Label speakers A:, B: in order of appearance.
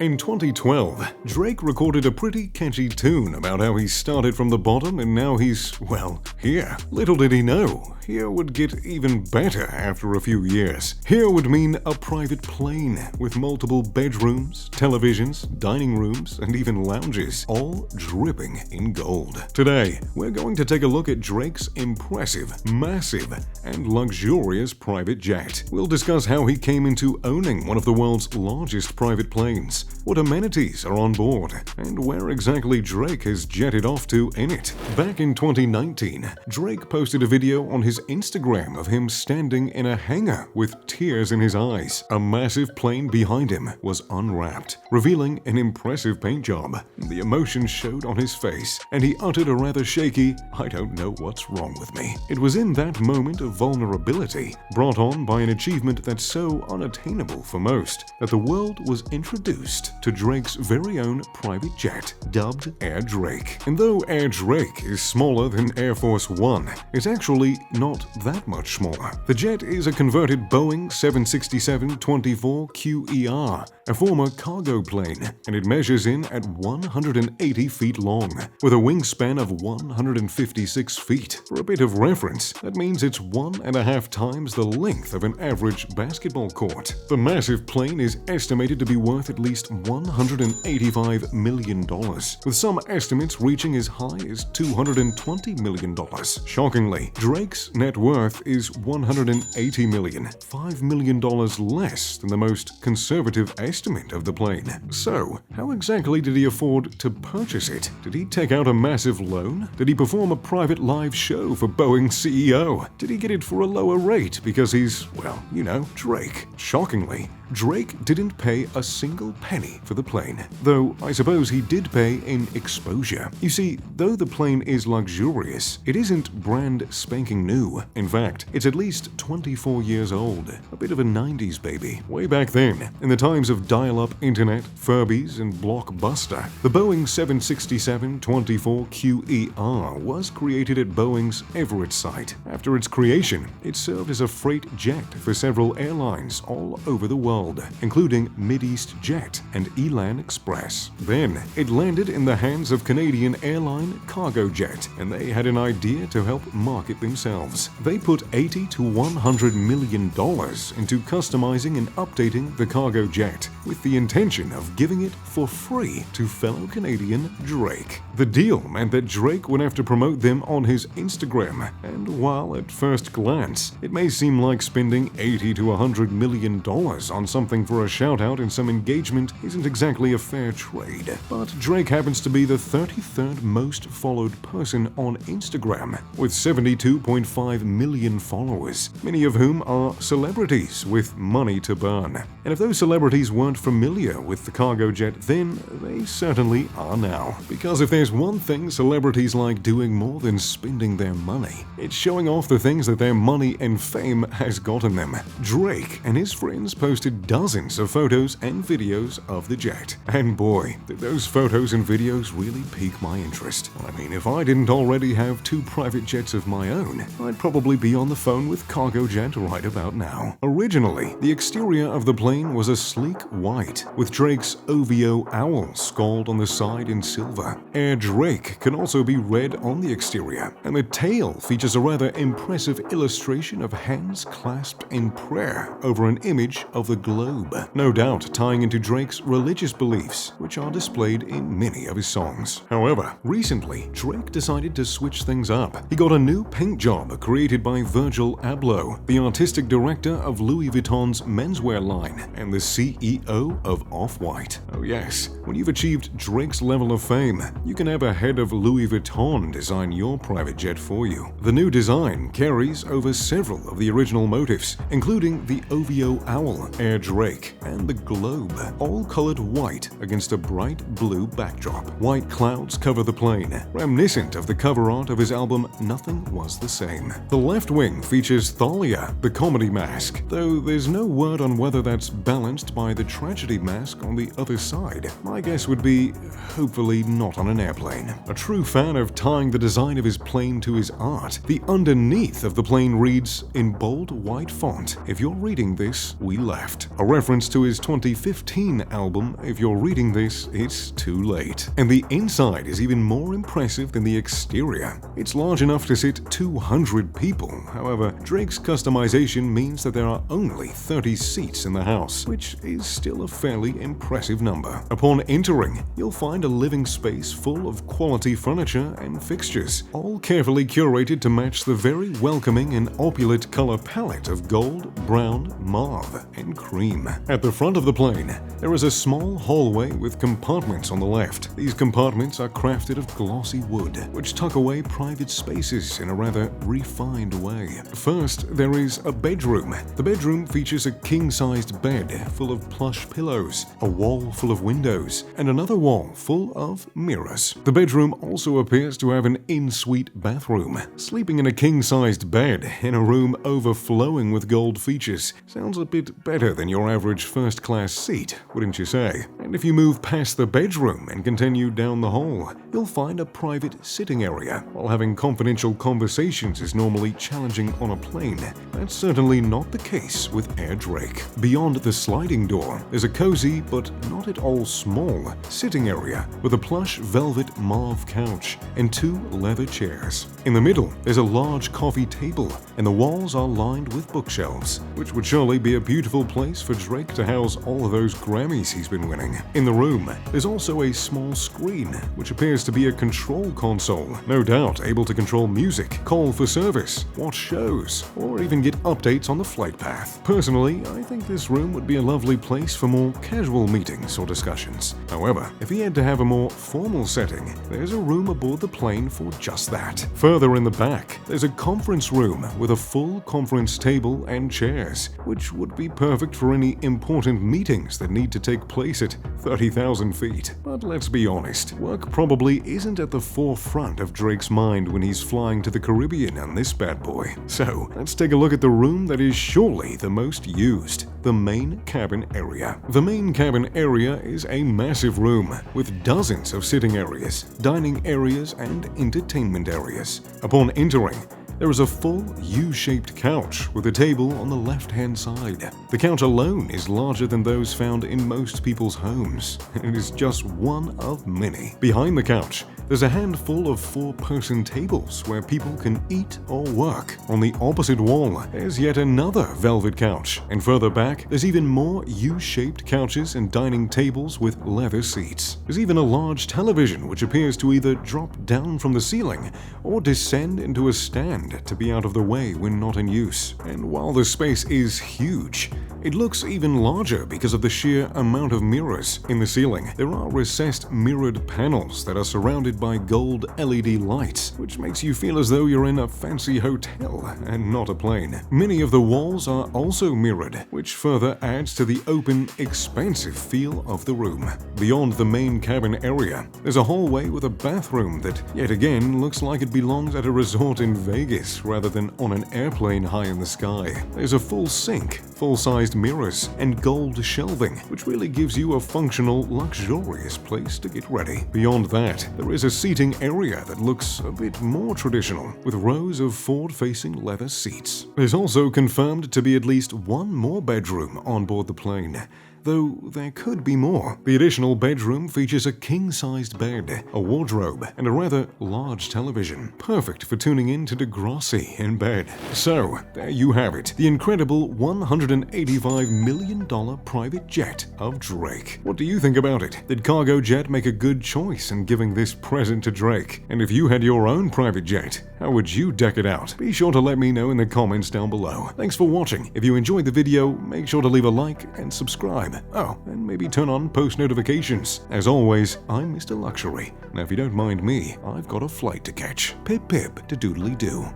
A: In 2012, Drake recorded a pretty catchy tune about how he started from the bottom and now he's, well, here. Little did he know, here would get even better after a few years. Here would mean a private plane with multiple bedrooms, televisions, dining rooms, and even lounges, all dripping in gold. Today, we're going to take a look at Drake's impressive, massive, and luxurious private jet. We'll discuss how he came into owning one of the world's largest private planes, what amenities are on board, and where exactly Drake has jetted off to in it. Back in 2019, Drake posted a video on his Instagram of him standing in a hangar with tears in his eyes. A massive plane behind him was unwrapped, revealing an impressive paint job. The emotion showed on his face, and he uttered a rather shaky, "I don't know what's wrong with me." It was in that moment of vulnerability, brought on by an achievement that's so unattainable for most, that the world was introduced to Drake's very own private jet, dubbed Air Drake. And though Air Drake is smaller than Air Force One, it's actually not that much smaller. The jet is a converted Boeing 767-24QER, a former cargo plane, and it measures in at 180 feet long, with a wingspan of 156 feet. For a bit of reference, that means it's 1.5 times the length of an average basketball court. The massive plane is estimated to be worth at least $185 million, with some estimates reaching as high as $220 million. Shockingly, Drake's net worth is $180 million, $5 million less than the most conservative estimate of the plane. So, how exactly did he afford to purchase it? Did he take out a massive loan? Did he perform a private live show for Boeing's CEO? Did he get it for a lower rate because he's, well, you know, Drake? Shockingly, Drake didn't pay a single penny for the plane, though I suppose he did pay in exposure. You see, though the plane is luxurious, it isn't brand spanking new. In fact, it's at least 24 years old, a bit of a 90s baby. Way back then, in the times of dial-up internet, Furbies, and Blockbuster, the Boeing 767-24QER was created at Boeing's Everett site. After its creation, it served as a freight jet for several airlines all over the world, including Mideast Jet and Elan Express. Then, it landed in the hands of Canadian airline Cargojet, and they had an idea to help market themselves. They put $80 to $100 million into customizing and updating the Cargojet, with the intention of giving it for free to fellow Canadian Drake. The deal meant that Drake would have to promote them on his Instagram, and while at first glance, it may seem like spending $80 to $100 million on something for a shout-out and some engagement isn't exactly a fair trade. But Drake happens to be the 33rd most followed person on Instagram, with 72.5 million followers, many of whom are celebrities with money to burn. And if those celebrities weren't familiar with the Cargojet then, they certainly are now. Because if there's one thing celebrities like doing more than spending their money, it's showing off the things that their money and fame has gotten them. Drake and his friends posted dozens of photos and videos of the jet. And boy, did those photos and videos really pique my interest. I mean, if I didn't already have 2 private jets of my own, I'd probably be on the phone with Cargojet right about now. Originally, the exterior of the plane was a sleek white, with Drake's OVO owl scrawled on the side in silver. Air Drake can also be read on the exterior, and the tail features a rather impressive illustration of hands clasped in prayer over an image of the globe, no doubt tying into Drake's religious beliefs, which are displayed in many of his songs. However, recently, Drake decided to switch things up. He got a new paint job created by Virgil Abloh, the artistic director of Louis Vuitton's menswear line and the CEO of Off-White. Oh yes, when you've achieved Drake's level of fame, you can have a head of Louis Vuitton design your private jet for you. The new design carries over several of the original motifs, including the OVO owl, Air Drake, and the globe, all colored white against a bright blue backdrop. White clouds cover the plane, reminiscent of the cover art of his album Nothing Was the Same. The left wing features Thalia, the comedy mask, though there's no word on whether that's balanced by the tragedy mask on the other side. My guess would be, hopefully not on an airplane. A true fan of tying the design of his plane to his art, the underneath of the plane reads in bold white font, "If you're reading this, we left." Aircraft, a reference to his 2015 album. If you're reading this, it's too late. And the inside is even more impressive than the exterior. It's large enough to sit 200 people. However, Drake's customization means that there are only 30 seats in the house, which is still a fairly impressive number. Upon entering, you'll find a living space full of quality furniture and fixtures, all carefully curated to match the very welcoming and opulent color palette of gold, brown, mauve, and cream. At the front of the plane, there is a small hallway with compartments on the left. These compartments are crafted of glossy wood, which tuck away private spaces in a rather refined way. First, there is a bedroom. The bedroom features a king-sized bed full of plush pillows, a wall full of windows, and another wall full of mirrors. The bedroom also appears to have an en-suite bathroom. Sleeping in a king-sized bed in a room overflowing with gold features sounds a bit better than your average first-class seat, wouldn't you say? And if you move past the bedroom and continue down the hall, you'll find a private sitting area. While having confidential conversations is normally challenging on a plane, that's certainly not the case with Air Drake. Beyond the sliding door is a cozy but not at all small sitting area with a plush velvet mauve couch and 2 leather chairs. In the middle is a large coffee table, and the walls are lined with bookshelves, which would surely be a beautiful place for Drake to house all of those Grammys he's been winning. In the room, there's also a small screen, which appears to be a control console, no doubt able to control music, call for service, watch shows, or even get updates on the flight path. Personally, I think this room would be a lovely place for more casual meetings or discussions. However, if he had to have a more formal setting, there's a room aboard the plane for just that. Further in the back, there's a conference room with a full conference table and chairs, which would be perfect for any important meetings that need to take place at 30,000 feet. But let's be honest, work probably isn't at the forefront of Drake's mind when he's flying to the Caribbean on this bad boy. So, let's take a look at the room that is surely the most used, the main cabin area. The main cabin area is a massive room with dozens of sitting areas, dining areas, and entertainment areas. Upon entering, there is a full U-shaped couch with a table on the left-hand side. The couch alone is larger than those found in most people's homes, and it is just one of many. Behind the couch, there's a handful of 4-person tables where people can eat or work. On the opposite wall, there's yet another velvet couch, and further back, there's even more U-shaped couches and dining tables with leather seats. There's even a large television which appears to either drop down from the ceiling or descend into a stand to be out of the way when not in use. And while the space is huge, it looks even larger because of the sheer amount of mirrors. In the ceiling, there are recessed mirrored panels that are surrounded by gold LED lights, which makes you feel as though you're in a fancy hotel and not a plane. Many of the walls are also mirrored, which further adds to the open, expansive feel of the room. Beyond the main cabin area, there's a hallway with a bathroom that, yet again, looks like it belongs at a resort in Vegas rather than on an airplane high in the sky. There's a full sink, full-sized mirrors, and gold shelving, which really gives you a functional, luxurious place to get ready. Beyond that, there is a seating area that looks a bit more traditional, with rows of forward-facing leather seats. There's also confirmed to be at least one more bedroom on board the plane, though there could be more. The additional bedroom features a king-sized bed, a wardrobe, and a rather large television, perfect for tuning in to Degrassi in bed. So, there you have it, the incredible $185 million private jet of Drake. What do you think about it? Did Cargojet make a good choice in giving this present to Drake? And if you had your own private jet, how would you deck it out? Be sure to let me know in the comments down below. Thanks for watching. If you enjoyed the video, make sure to leave a like and subscribe. Oh, and maybe turn on post notifications. As always, I'm Mr. Luxury. Now if you don't mind me, I've got a flight to catch. Pip pip to doodly doo.